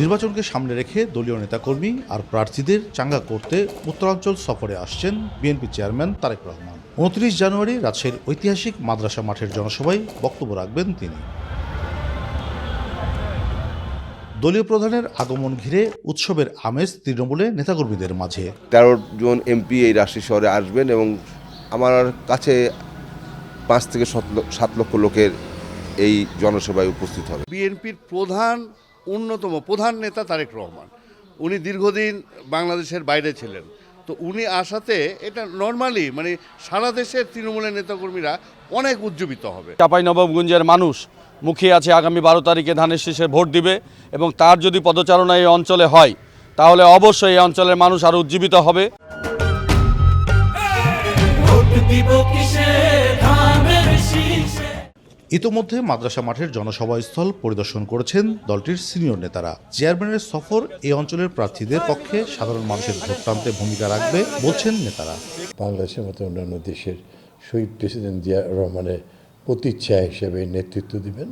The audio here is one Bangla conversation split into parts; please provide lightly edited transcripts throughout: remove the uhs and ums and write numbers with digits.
নির্বাচনকে সামনে রেখে দলীয় নেতাকর্মী আর প্রার্থীদের চাঙ্গা করতে উত্তরাঞ্চল সফরে আসছেন বিএনপি চেয়ারম্যান তারেক রহমান। 29 জানুয়ারি রাজশাহীর ঐতিহাসিক মাদ্রাসা মাঠের জনসভায় বক্তব্য রাখবেন তিনি। দলীয় প্রধানের আগমন ঘিরে উৎসবের আমেজ তৃণমূলে নেতাকর্মীদের মাঝে। 13 জন এমপি এই রাজশাহী শহরে আসবেন এবং আমার কাছে 5 থেকে 7 লক্ষ লোকের এই জনসভায় উপস্থিত হবে। বিএনপির অন্যতম প্রধান নেতা তারেক রহমান, উনি দীর্ঘদিন বাংলাদেশের বাইরে ছিলেন, তো উনি আসাতে এটা নর্মালি সারা দেশের তৃণমূলের নেতাকর্মীরা অনেক উজ্জীবিত হবে। চাঁপাইনবাবগঞ্জের মানুষ মুখিয়ে আছে আগামী 12 তারিখে ধানের শীষে ভোট দিবে এবং তার যদি পদচারণা এই অঞ্চলে হয় তাহলে অবশ্যই এই অঞ্চলের মানুষ আরও উজ্জীবিত হবে। ইতোমধ্যে মাদ্রাসা মাঠের জনসভাস্থল পরিদর্শন করেছেন দলটির সিনিয়র নেতারা। চেয়ারম্যানের সফর এই অঞ্চলের প্রার্থীদের পক্ষে সাধারণ মানুষের ভোট টানতে ভূমিকা রাখবে বলছেন নেতারা। বাংলাদেশের মতো অন্যান্য দেশের শহীদ প্রেসিডেন্ট জিয়া রহমানের প্রতিচ্ছা হিসেবে নেতৃত্ব দিবেন।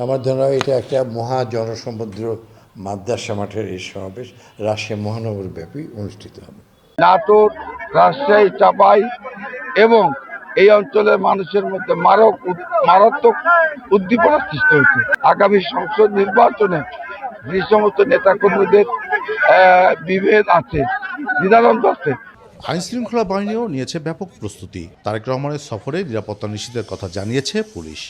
আমার ধারণা এটা একটা মহা জনসমুদ্র মাদ্রাসা মাঠের এই সমাবেশ রাজশাহী মহানগর ব্যাপী অনুষ্ঠিত হবে। নাটোর, রাজশাহী, চাঁপাই এবং এই অঞ্চলের মানুষের মধ্যে মারাত্মক উদ্দীপনা সৃষ্টি হয়েছে। আগামী সংসদ নির্বাচনে যে সমস্ত নেতাকর্মীদের বিভেদ আছে, দ্বিধাদ্বন্দ্ব আছে, আইন শৃঙ্খলা বাহিনীও নিয়েছে ব্যাপক প্রস্তুতি। তারেক রহমানের সফরে নিরাপত্তা নিশ্চিতের কথা জানিয়েছে পুলিশ।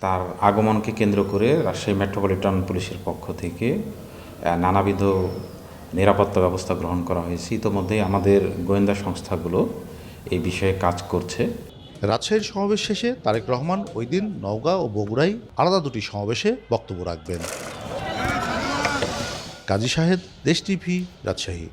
তার আগমনকে কেন্দ্র করে রাজশাহী মেট্রোপলিটন পুলিশের পক্ষ থেকে নানাবিধ নিরাপত্তা ব্যবস্থা গ্রহণ করা হয়েছে। ইতোমধ্যে আমাদের গোয়েন্দা সংস্থাগুলো এই বিষয়ে কাজ করছে। রাজশাহীর সমাবেশ শেষে তারেক রহমান ওই দিন নওগাঁ ও বগুড়ায় আলাদা দুটি সমাবেশে বক্তব্য রাখবেন। কাজী শাহেদ, দেশ টিভি, রাজশাহী।